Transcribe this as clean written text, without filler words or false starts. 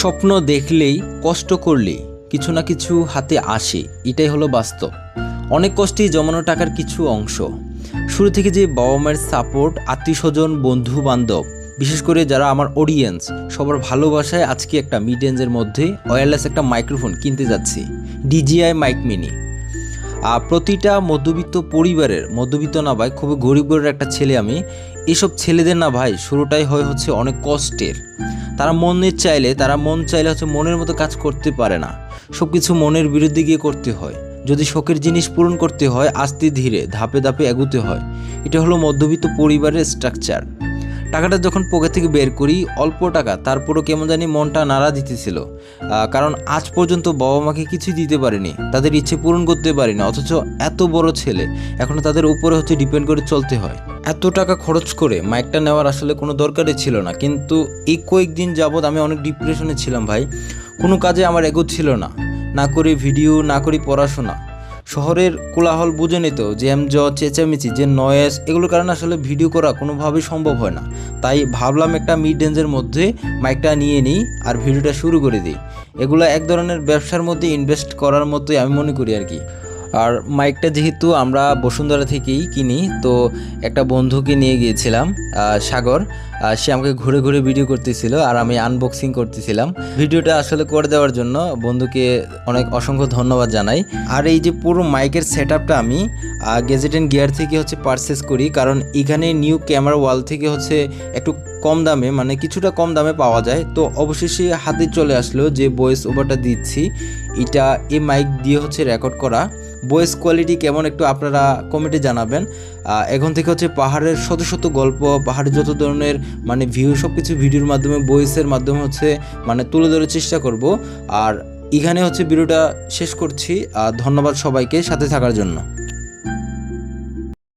স্বপ্ন দেখলেই কষ্ট করলেই কিছু না কিছু হাতে আসে, এটাই হলো বাস্তব। অনেক কষ্টেই জমানো টাকার কিছু অংশ শুরু থেকে যে বাবা মায়ের সাপোর্ট, আত্মীয় স্বজন, বন্ধু বান্ধব, বিশেষ করে যারা আমার অডিয়েন্স, সবার ভালোবাসায় আজকে একটা মিড রেঞ্জের মধ্যে ওয়্যারলেস একটা মাইক্রোফোন কিনতে যাচ্ছি, DJI মাইক মিনি। প্রতিটা মধ্যবিত্ত পরিবারের, মধ্যবিত্ত না ভাই, খুবই গরিব ঘরের একটা ছেলে আমি। এইসব ছেলেদের না ভাই শুরুটাই হচ্ছে অনেক কষ্টের। তারা মন চাইলে হচ্ছে মনের মতো কাজ করতে পারে না, সব কিছু মনের বিরুদ্ধে গিয়ে করতে হয়। যদি শখের জিনিস পূরণ করতে হয়, আস্তে ধীরে ধাপে ধাপে এগোতে হয়। এটা হলো মধ্যবিত্ত পরিবারের স্ট্রাকচার। টাকাটা যখন পকেট থেকে বের করি, অল্প টাকা, তারপরও কেমন জানি মনটা নাড়া দিতেছিল। কারণ আজ পর্যন্ত বাবা মাকে কিছুই দিতে পারিনি, তাদের ইচ্ছে পূরণ করতে পারিনি, অথচ এত বড় ছেলে এখনও তাদের উপরে ডিপেন্ড করে চলতে হয়। এত টাকা খরচ করে মাইকটা নেওয়ার আসলে কোনো দরকারই ছিল না, কিন্তু এই কয়েকদিন যাবৎ আমি অনেক ডিপ্রেশনে ছিলাম ভাই। কোনো কাজে আমার এগোচ্ছিল না, না করি ভিডিও, না করি পড়াশোনা। শহরের কোলাহল বুঝে নিত, চেঁচামেচি, যে নয়েজ, এগুলোর কারণে আসলে ভিডিও করা কোনোভাবেই সম্ভব হয় না। তাই ভাবলাম একটা মিড রেঞ্জের মধ্যে মাইকটা নিয়ে নিই আর ভিডিওটা শুরু করে দিই। এগুলো এক ধরনের ব্যবসার মধ্যে ইনভেস্ট করার মতোই আমি মনে করি আর কি। আর মাইকটা যেহেতু আমরা বসুন্ধরা থেকেই কিনি, তো একটা বন্ধুকে নিয়ে গিয়েছিলাম, সাগর। সে আমাকে ঘুরে ঘুরে ভিডিও করতেছিল আর আমি আনবক্সিং করতেছিলাম। ভিডিওটা আসলে করে দেওয়ার জন্য বন্ধুকে অসংখ্য ধন্যবাদ জানাই। আর এই যে পুরো মাইকের সেট আপটা আমি গ্যাজেট অ্যান্ড গিয়ার থেকে পারচেস করি, কারণ এখানে নিউ ক্যামেরা ওয়াল থেকে একটু কম দামে, মানে কিছুটা কম দামে পাওয়া যায়। তো অবশেষে হাতে চলে আসলো যে ভয়েস ওভারটা দিচ্ছি, এটা এই মাইক দিয়ে রেকর্ড করা। ভয়েস কোয়ালিটি কেমন একটু আপনারা কমেন্টে জানাবেন। এখন থেকে পাহাড়ের শত শত গল্প, পাহাড়ের যত ধরনের ভিউ, সব কিছু ভিডিওর মাধ্যমে, ভয়েসের মাধ্যমে তুলে ধরার চেষ্টা করব। আর এখানে ভিডিওটা শেষ করছি। ধন্যবাদ সবাইকে সাথে থাকার জন্য।